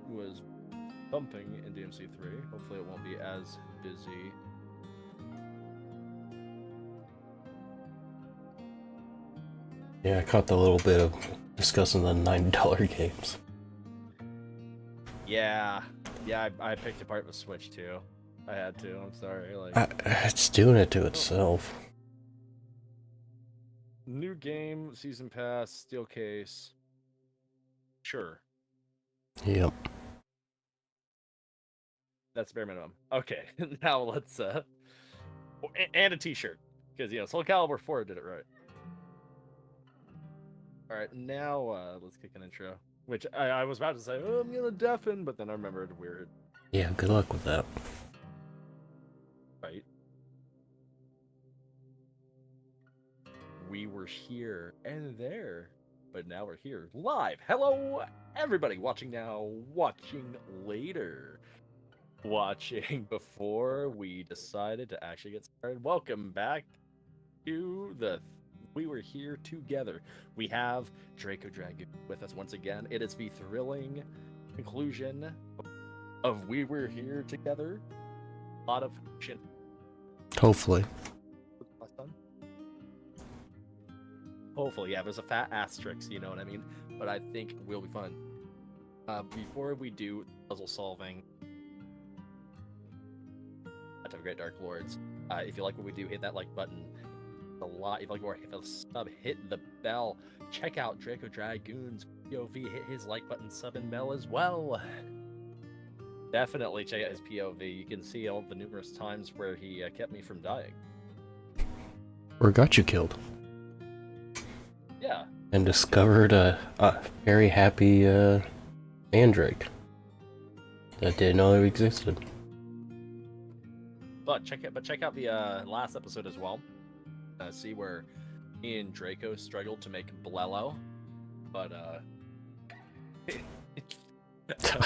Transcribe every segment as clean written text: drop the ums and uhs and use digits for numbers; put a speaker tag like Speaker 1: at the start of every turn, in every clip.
Speaker 1: was bumping in DMC3. Hopefully it won't be as busy.
Speaker 2: Yeah, I caught the little bit of discussing the $90 games.
Speaker 1: Yeah, I picked apart the Switch too. I had to. I'm sorry.
Speaker 2: It's doing it to itself.
Speaker 1: New game, season pass, steel case. Sure.
Speaker 2: Yep.
Speaker 1: That's bare minimum. Okay, now let's and a T-shirt because Soul Calibur 4 did it right. All right, now let's kick an intro. Which I was about to say, oh, I'm gonna deafen, but then I remembered weird.
Speaker 2: Yeah, good luck with that.
Speaker 1: Right. We were here and there, but now we're here live. Hello, everybody watching now, watching later, watching before we decided to actually get started. Welcome back to the We Were Here Together. We have Draco Dragoon with us once again. It is the thrilling conclusion of We Were Here Together. A lot of action.
Speaker 2: Hopefully.
Speaker 1: Hopefully, yeah, there's a fat asterisk, you know what I mean? But I think we'll be fun. Before we do puzzle solving, that's a great Dark Lords. If you like what we do, hit that like button. A lot. If you like more, hit the sub, hit the bell. Check out Draco Dragoon's POV. Hit his like button, sub, and bell as well. Definitely check out his POV. You can see all the numerous times where he kept me from dying.
Speaker 2: Or got you killed.
Speaker 1: Yeah.
Speaker 2: And discovered a very happy Mandrake that didn't know it existed.
Speaker 1: But check out the last episode as well. See where me and Draco struggled to make Blello, but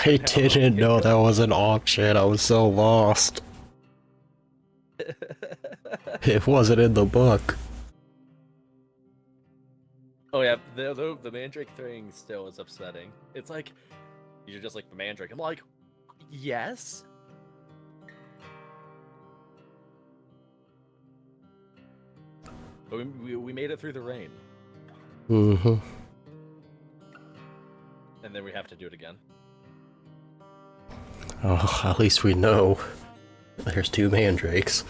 Speaker 2: I didn't know that was an option. I was so lost. It wasn't in the book.
Speaker 1: Oh yeah, the Mandrake thing still is upsetting. It's like you're just like the Mandrake. I'm like, yes. But we made it through the rain.
Speaker 2: Mm-hmm.
Speaker 1: And then we have to do it again.
Speaker 2: Oh, at least we know there's two Mandrakes.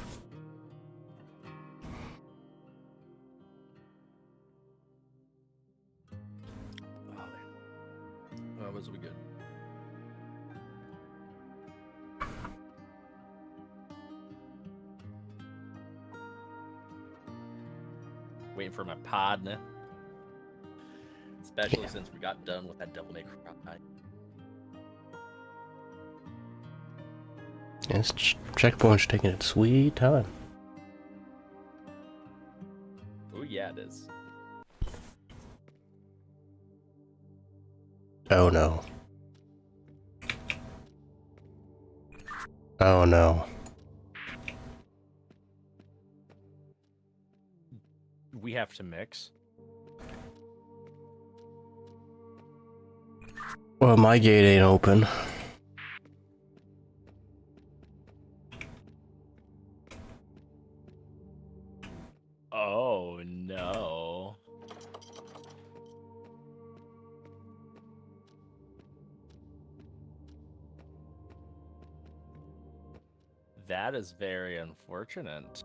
Speaker 1: Oh, this will be good. Waiting for my partner. Especially since we got done with that Devil May Cry.
Speaker 2: This checkpoint's taking its sweet time.
Speaker 1: Oh yeah, it is.
Speaker 2: Oh no. Oh no.
Speaker 1: We have to mix.
Speaker 2: Well, my gate ain't open.
Speaker 1: Oh no. That is very unfortunate.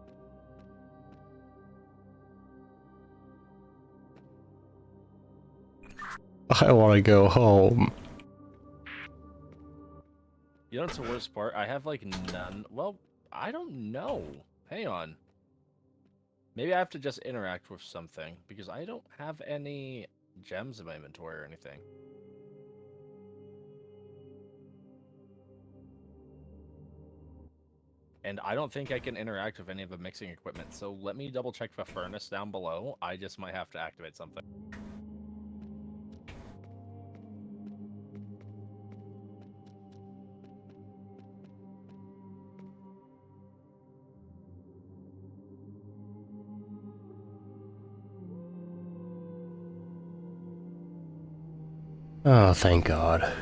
Speaker 2: I want to go home.
Speaker 1: You know what's the worst part? I have like none. Well, I don't know. Hang on. Maybe I have to just interact with something because I don't have any gems in my inventory or anything. And I don't think I can interact with any of the mixing equipment. So let me double check the furnace down below. I just might have to activate something.
Speaker 2: Oh, thank God.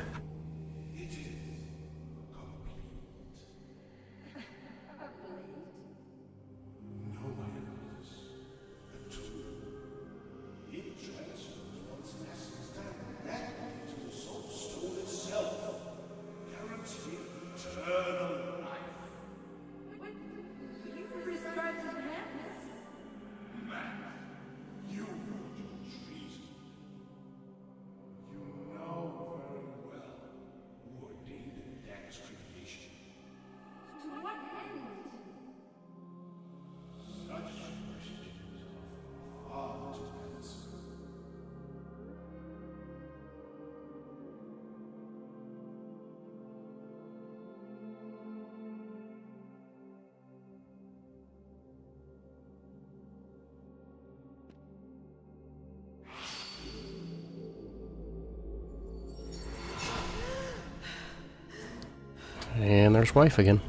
Speaker 2: And there's wife again.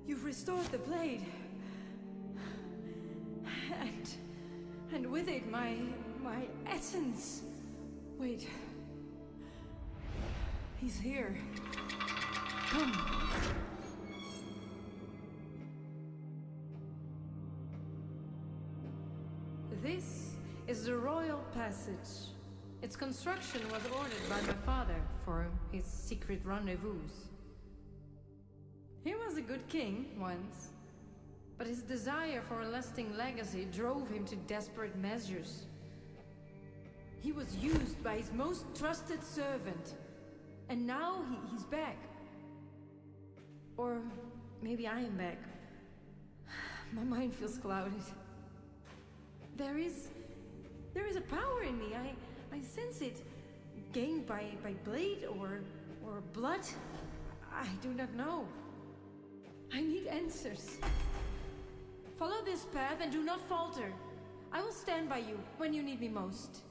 Speaker 3: You've restored the blade. And with it my essence. Wait. He's here. Come. This is the Royal Passage. Its construction was ordered by my father for his secret rendezvous. He was a good king once, but his desire for a lasting legacy drove him to desperate measures. He was used by his most trusted servant, and now he's back. Or maybe I am back. My mind feels clouded. There is a power in me. I sense it. Gained by blade or blood? I do not know. I need answers. Follow this path and do not falter. I will stand by you when you need me most.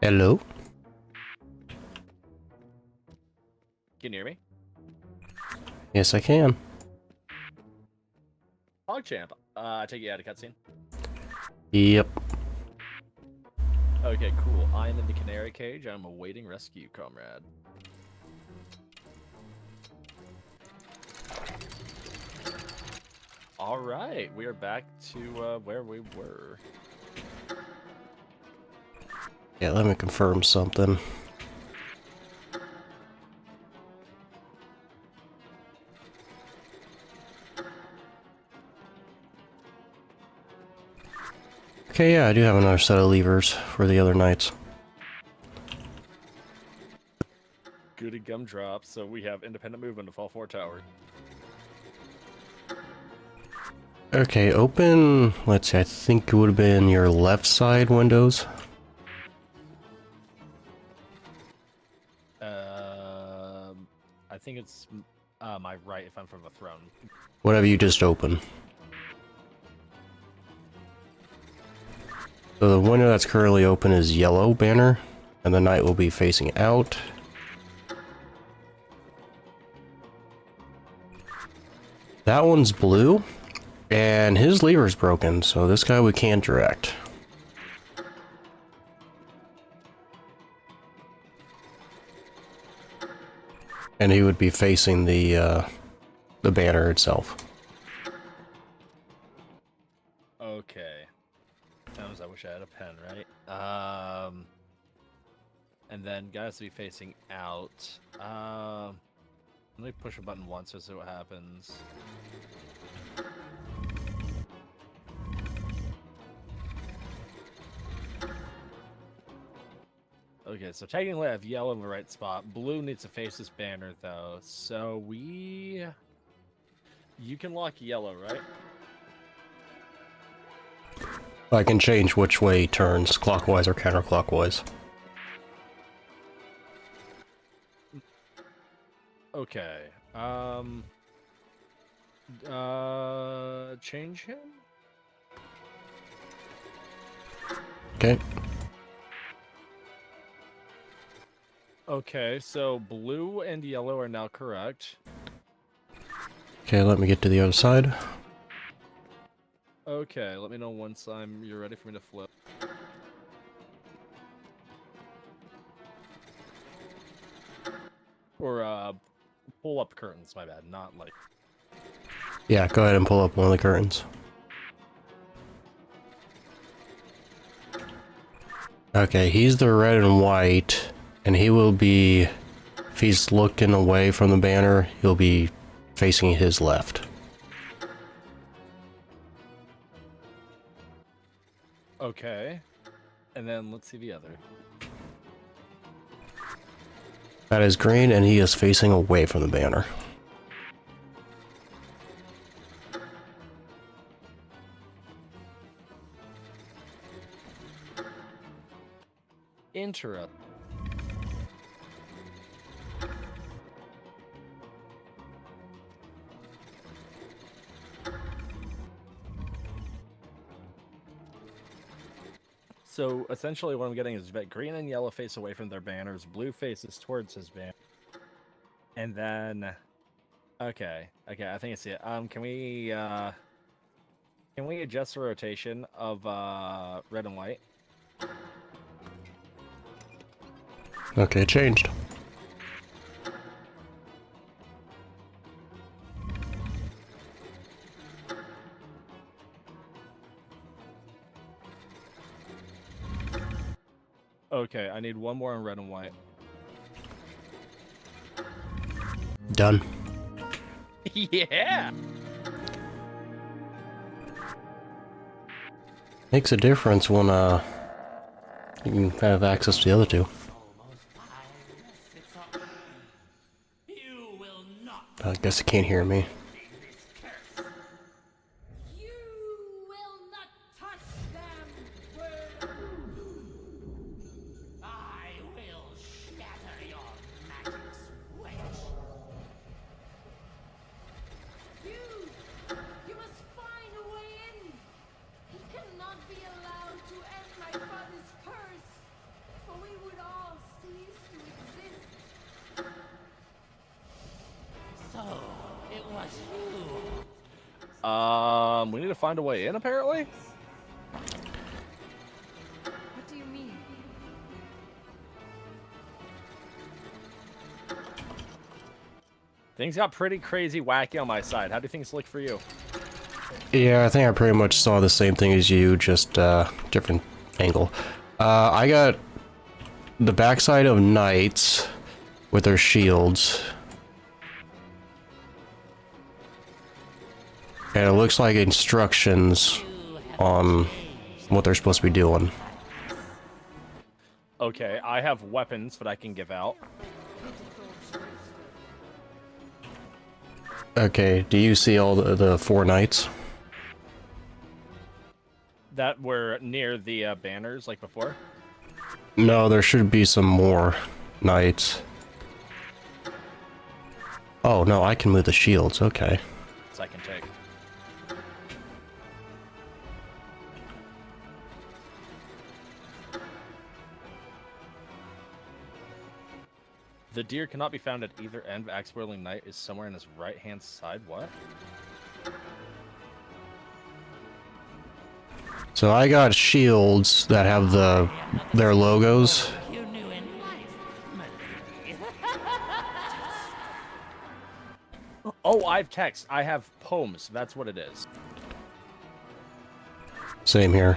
Speaker 2: Hello?
Speaker 1: Can you hear me?
Speaker 2: Yes, I can.
Speaker 1: PogChamp, I take you out of cutscene.
Speaker 2: Yep.
Speaker 1: Okay, cool. I'm in the canary cage. I'm awaiting rescue, comrade. All right, we are back to where we were.
Speaker 2: Yeah, let me confirm something. Okay, yeah, I do have another set of levers for the other knights.
Speaker 1: Goody gumdrop, so we have independent movement to fall 4 towers.
Speaker 2: Okay, open, let's see, I think it would have been your left side windows.
Speaker 1: I think it's my right if I'm from a throne.
Speaker 2: Whatever you just opened. So the window that's currently open is yellow banner, and the knight will be facing out. That one's blue, and his lever's broken, so this guy we can't direct. And he would be facing the banner itself.
Speaker 1: Okay. Sometimes I wish I had a pen, right? And then guys will be facing out. Let me push a button once to see what happens. Okay, so technically I have yellow in the right spot. Blue needs to face this banner, though. So you can lock yellow, right?
Speaker 2: I can change which way he turns, clockwise or counterclockwise.
Speaker 1: Okay. Change him?
Speaker 2: Okay.
Speaker 1: Okay, so blue and yellow are now correct.
Speaker 2: Okay, let me get to the other side.
Speaker 1: Okay, let me know once you're ready for me to flip. Or pull up curtains, my bad, not like...
Speaker 2: Yeah, go ahead and pull up one of the curtains. Okay, he's the red and white, and he will be, if he's looking away from the banner, he'll be facing his left.
Speaker 1: Okay. And then let's see the other.
Speaker 2: That is green, and he is facing away from the banner.
Speaker 1: Interrupt. So essentially, what I'm getting is green and yellow face away from their banners, blue faces towards his banner, and then, okay, I think I see it. Can we adjust the rotation of red and white?
Speaker 2: Okay, changed.
Speaker 1: Okay, I need one more in red and white.
Speaker 2: Done.
Speaker 1: Yeah.
Speaker 2: Makes a difference when you can have access to the other two. I guess he can't hear me.
Speaker 3: You will not touch them, worm.
Speaker 4: I will shatter your magic switch.
Speaker 3: You must find a way in. He cannot be allowed to end my father's curse, for we would all cease to exist.
Speaker 4: So, it was you.
Speaker 1: We need to find a way in, apparently.
Speaker 3: What do you mean?
Speaker 1: Things got pretty crazy wacky on my side. How do things look for you?
Speaker 2: Yeah, I think I pretty much saw the same thing as you, just different angle. I got the backside of knights with their shields. And it looks like instructions on what they're supposed to be doing.
Speaker 1: Okay, I have weapons that I can give out.
Speaker 2: Okay, do you see all the four knights?
Speaker 1: That were near the banners, like before.
Speaker 2: No, there should be some more knights. Oh, no, I can move the shields, okay.
Speaker 1: So I can take. The deer cannot be found at either end. Axe Whirling Knight is somewhere in his right-hand side. What?
Speaker 2: So I got shields that have their logos.
Speaker 4: You knew in life, Milady.
Speaker 1: Oh, I have text. I have poems. That's what it is.
Speaker 2: Same here.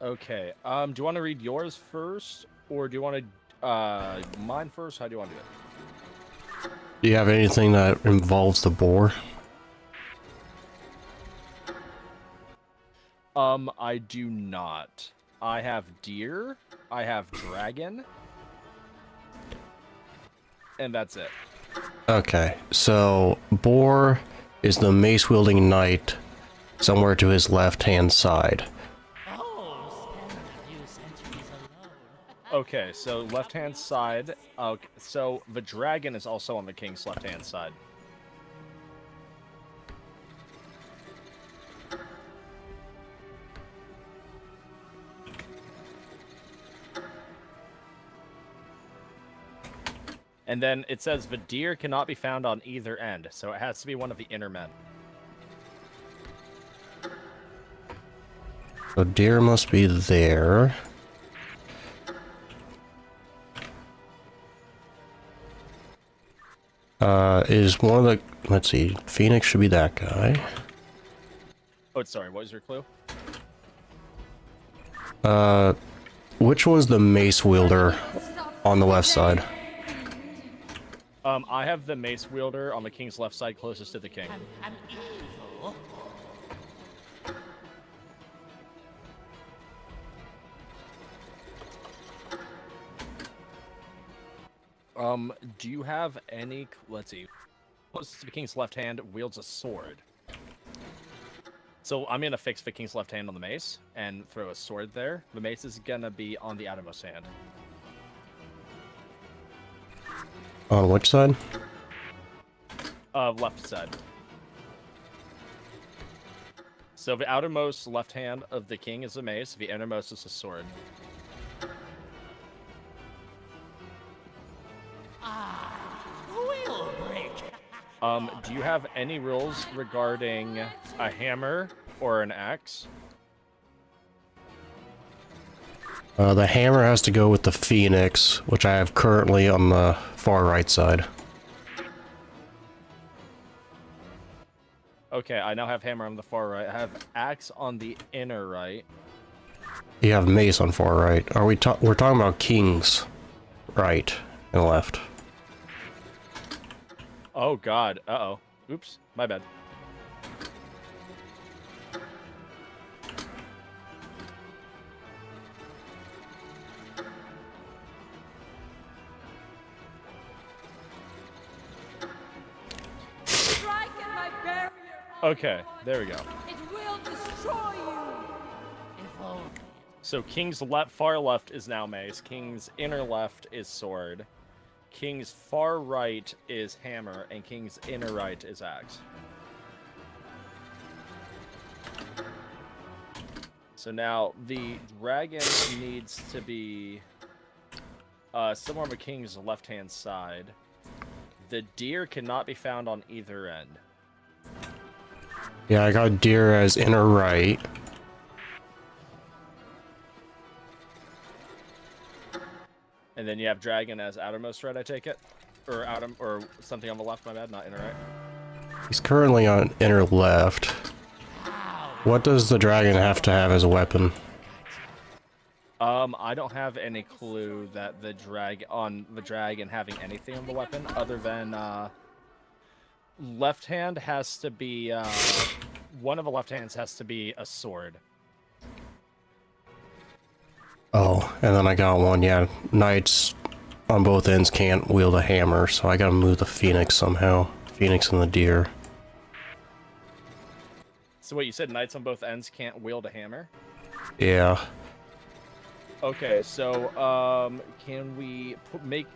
Speaker 1: Okay. Do you want to read yours first, or do you want to mine first? How do you want to do it?
Speaker 2: Do you have anything that involves the boar?
Speaker 1: I do not. I have deer. I have dragon. And that's it.
Speaker 2: Okay, so boar is the mace-wielding knight somewhere to his left-hand side.
Speaker 4: Oh, spend a few centuries alone.
Speaker 1: Okay, so left-hand side. Okay, so the dragon is also on the king's left-hand side. And then it says the deer cannot be found on either end, so it has to be one of the inner men.
Speaker 2: So deer must be there. Is one of the... Let's see. Phoenix should be that guy.
Speaker 1: Oh, sorry, what was your clue?
Speaker 2: Which one's the mace wielder on the left side?
Speaker 1: I have the mace wielder on the king's left side closest to the king.
Speaker 4: I'm evil.
Speaker 1: Do you have any... Let's see. Closest to the king's left hand wields a sword. So I'm going to fix the king's left hand on the mace and throw a sword there. The mace is going to be on the outermost hand.
Speaker 2: On which side?
Speaker 1: Left side. So the outermost left hand of the king is a mace. The innermost is a sword.
Speaker 4: We'll break.
Speaker 1: Do you have any rules regarding a hammer or an axe?
Speaker 2: The hammer has to go with the phoenix, which I have currently on the far right side.
Speaker 1: Okay, I now have hammer on the far right. I have axe on the inner right.
Speaker 2: You have mace on far right. We're talking about kings, right and left.
Speaker 1: Oh god. Uh-oh. Oops. My bad.
Speaker 3: Strike at my barrier.
Speaker 1: Okay, there we go.
Speaker 3: It will destroy you.
Speaker 4: If only.
Speaker 1: So king's far left is now mace. King's inner left is sword. King's far right is hammer, and king's inner right is axe. So now the dragon needs to be somewhere on the king's left-hand side. The deer cannot be found on either end.
Speaker 2: Yeah, I got deer as inner right.
Speaker 1: And then you have dragon as outermost right, I take it? Or something on the left, my bad, not inner right.
Speaker 2: He's currently on inner left. What does the dragon have to have as a weapon?
Speaker 1: I don't have any clue that the dragon having anything on the weapon other than left hand has to be one of the left hands has to be a sword.
Speaker 2: Oh, and then I got one, yeah. Knights on both ends can't wield a hammer, so I gotta move the phoenix somehow. Phoenix and the deer.
Speaker 1: So what you said, knights on both ends can't wield a hammer?
Speaker 2: Yeah.
Speaker 1: Okay, so can we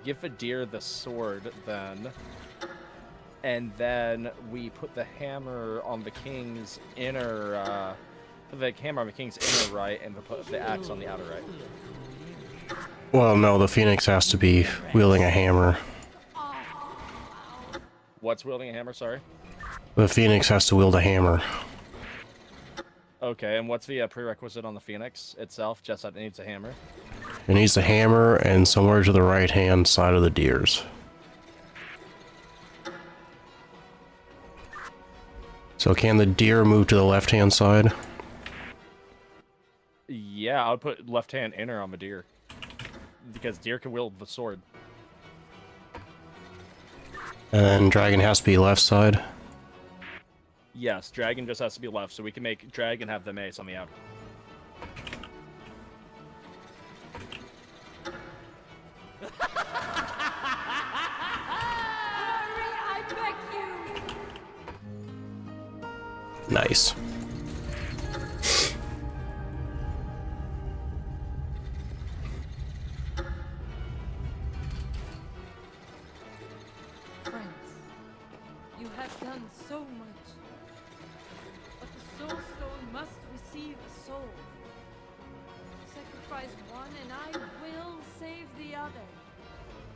Speaker 1: give the deer the sword then, and then we put the hammer on the king's inner, put the hammer on the king's inner right, and put the axe on the outer right.
Speaker 2: Well, no, the phoenix has to be wielding a hammer.
Speaker 1: What's wielding a hammer? Sorry.
Speaker 2: The phoenix has to wield a hammer.
Speaker 1: Okay, and what's the prerequisite on the phoenix itself? Just that it needs a hammer.
Speaker 2: It needs a hammer and somewhere to the right-hand side of the deers. So can the deer move to the left-hand side?
Speaker 1: Yeah, I would put left hand inner on the deer. Because deer can wield the sword.
Speaker 2: And then dragon has to be left side?
Speaker 1: Yes, dragon just has to be left, so we can make dragon have the mace on the out.
Speaker 3: Hurry, I beg you.
Speaker 2: Nice.
Speaker 3: Friends, you have done so much. But the Soul Stone must receive a soul. Sacrifice one and I will save the other.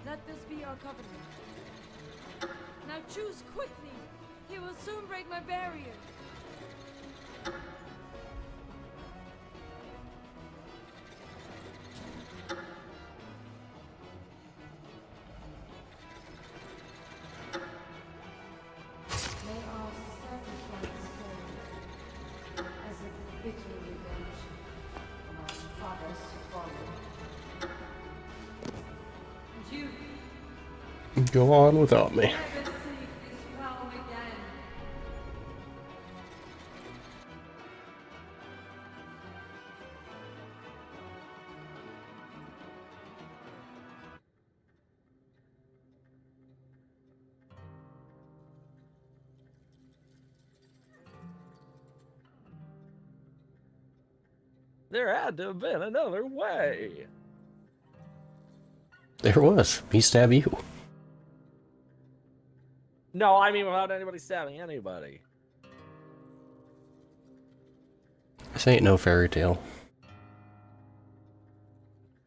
Speaker 3: Let this be our covenant. Now choose quickly. He will soon break my barrier. May our sacrifice serve as a bitter redemption from our father's folly. And you
Speaker 2: Go on without me.
Speaker 3: never seek this realm again.
Speaker 1: There had to have been another way.
Speaker 2: There was. He stabbed you.
Speaker 1: No, I mean without anybody stabbing anybody.
Speaker 2: This ain't no fairy tale.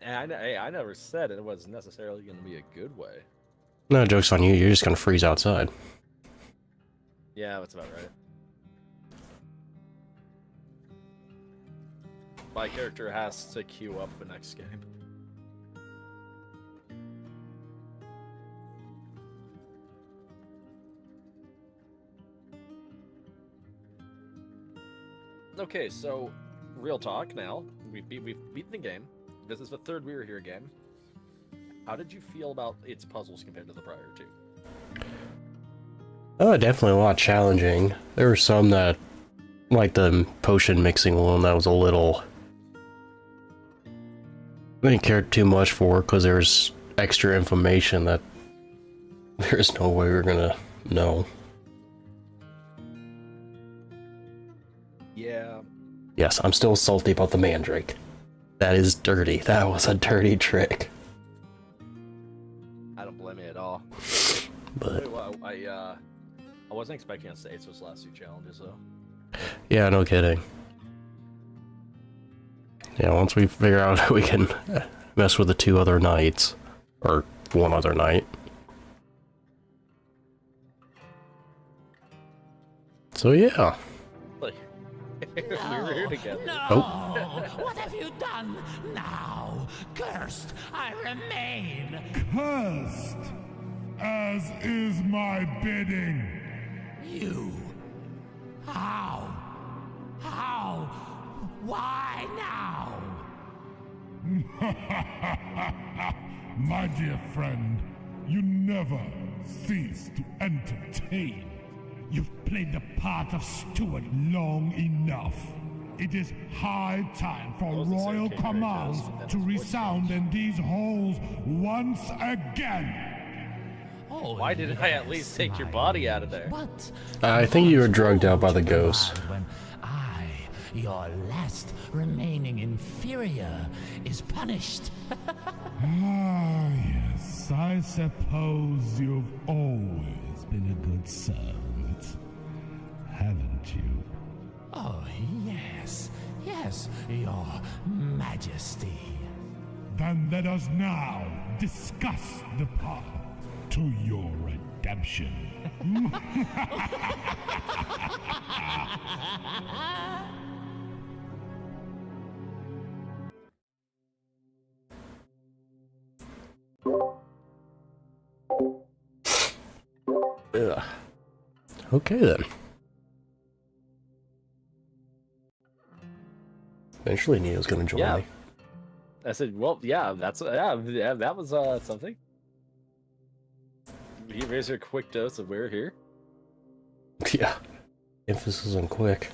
Speaker 1: And I never said it was necessarily going to be a good way.
Speaker 2: No, joke's on you, you're just gonna freeze outside.
Speaker 1: Yeah, that's about right. My character has to queue up the next game. Okay, so real talk now. We've beaten the game. This is the third We Were Here game. How did you feel about its puzzles compared to the prior two?
Speaker 2: Oh, definitely a lot challenging. There were some that, like the potion mixing one, that was a little... I didn't care too much for because there's extra information that there's no way we're gonna know.
Speaker 1: Yeah.
Speaker 2: Yes, I'm still salty about the mandrake. That is dirty. That was a dirty trick.
Speaker 1: I don't blame you at all.
Speaker 2: But
Speaker 1: Wait, well, I wasn't expecting us to ace those last two challenges though.
Speaker 2: yeah, no kidding. Yeah, once we figure out how we can mess with the two other nights, or one other night. So yeah.
Speaker 1: Like, we were here together.
Speaker 4: No!
Speaker 2: Oh.
Speaker 4: What have you done now? Cursed, I remain!
Speaker 5: Cursed, as is my bidding.
Speaker 4: You? How? How? Why now?
Speaker 5: My dear friend, you never cease to entertain. You've played the part of steward long enough. It is high time for
Speaker 1: Those are the same
Speaker 5: royal
Speaker 1: characters,
Speaker 5: commands
Speaker 1: that's
Speaker 5: to
Speaker 1: what's
Speaker 5: resound in these halls once again.
Speaker 4: Oh,
Speaker 1: Why didn't I at least take your body out of there?
Speaker 4: But
Speaker 2: I think you were drugged out by the ghost.
Speaker 4: when I, your last remaining inferior, is punished.
Speaker 5: Ah, yes, I suppose you've always been a good servant, haven't you?
Speaker 4: Oh, yes, yes, your majesty.
Speaker 5: Then let us now discuss the path to your redemption.
Speaker 2: Ugh. Okay then. Eventually Neo's gonna join
Speaker 1: Yeah.
Speaker 2: me.
Speaker 1: I said, well, yeah, that was something. Here's a quick dose of We're Here.
Speaker 2: Yeah. Emphasis on quick.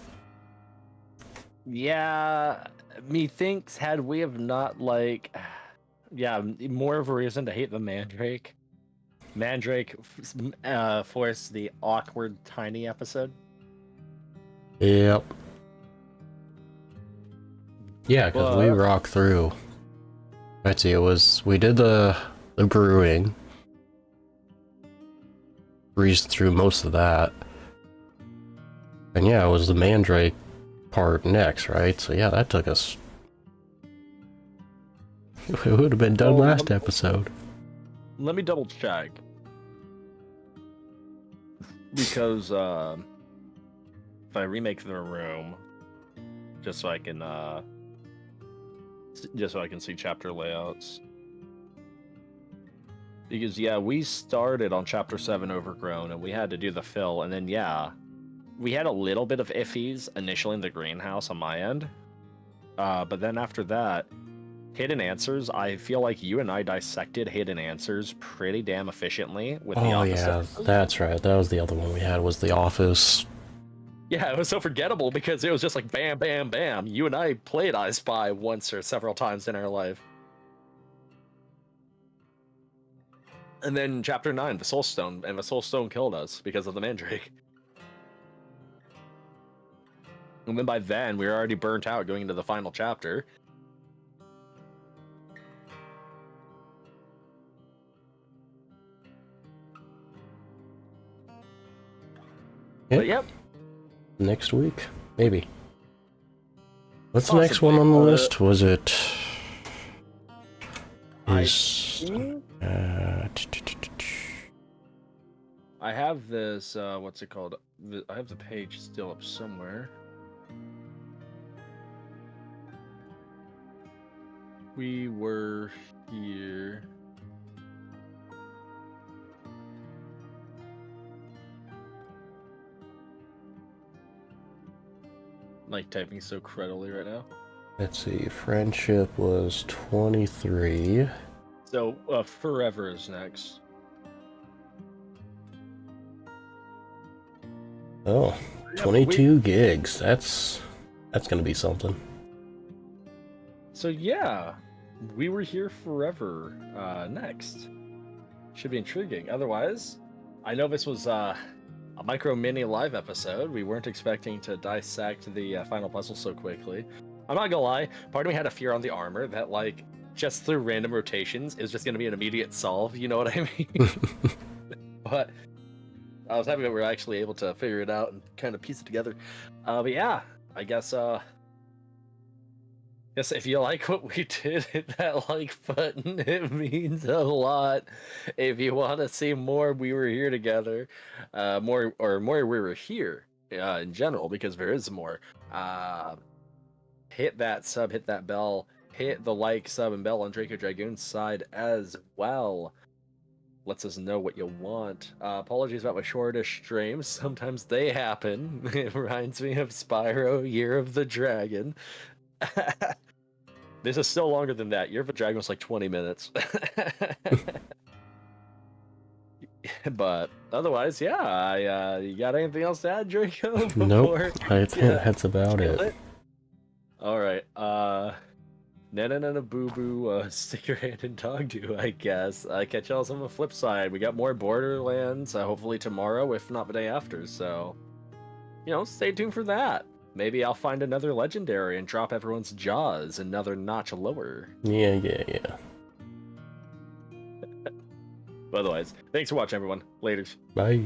Speaker 1: Yeah, methinks had we have not more of a reason to hate the Mandrake. Mandrake forced the awkward tiny episode.
Speaker 2: Yep. Yeah, because we rocked through. Let's see, we did the brewing. Breezed through most of that. And yeah, it was the Mandrake part next, right? So yeah, that took us... It would have been done last episode.
Speaker 1: Let me double check. Because if I remake the room, just so I can see chapter layouts. Because yeah, we started on chapter 7 Overgrown and we had to do the fill, and then yeah, we had a little bit of iffies initially in the greenhouse on my end. But then after that, Hidden Answers, I feel like you and I dissected Hidden Answers pretty damn efficiently with the office.
Speaker 2: Yeah, that's right. That was the other one we had, was the office.
Speaker 1: Yeah, it was so forgettable because it was just like bam, bam, bam. You and I played I Spy once or several times in our life. And then chapter 9, the Soul Stone, and the Soul Stone killed us because of the Mandrake. And then by then, we were already burnt out going into the final chapter.
Speaker 2: Yeah.
Speaker 1: But yep.
Speaker 2: Next week, maybe. What's the next one on the list? Was it?
Speaker 1: I
Speaker 2: Is
Speaker 1: think I have this. What's it called? I have the page still up somewhere. We were here. Like typing so credibly right now.
Speaker 2: let's see. Friendship was 23.
Speaker 1: So Forever is next.
Speaker 2: Oh,
Speaker 1: Yeah,
Speaker 2: 22 gigs. That's gonna be something.
Speaker 1: So yeah, we were here forever. Next should be intriguing. Otherwise, I know this was a micro mini live episode. We weren't expecting to dissect the final puzzle so quickly. I'm not gonna lie, part of me had a fear on the armor that like just through random rotations is just gonna be an immediate solve. You know what I mean? But I was happy that we were actually able to figure it out and kind of piece it together. But yeah, I guess if you like what we did, hit that like button. It means a lot. If you want to see more, we were here together. More we were here in general, because there is more. Hit that sub, hit that bell, hit the like, sub, and bell on Draco Dragoon's side as well. Lets us know what you want. Apologies about my shortish streams. Sometimes they happen. It reminds me of Spyro Year of the Dragon. This is still longer than that. Year of the Dragon was like 20 minutes. But otherwise, yeah. You got anything else to add, Draco?
Speaker 2: Nope. I think that's about it.
Speaker 1: All right. Nana Boo Boo, stick your hand in dog do, I guess. Catch y'all on the flip side. We got more Borderlands, hopefully tomorrow, if not the day after. So, stay tuned for that. Maybe I'll find another legendary and drop everyone's jaws another notch lower.
Speaker 2: Yeah.
Speaker 1: But otherwise, thanks for watching, everyone. Laters.
Speaker 2: Bye.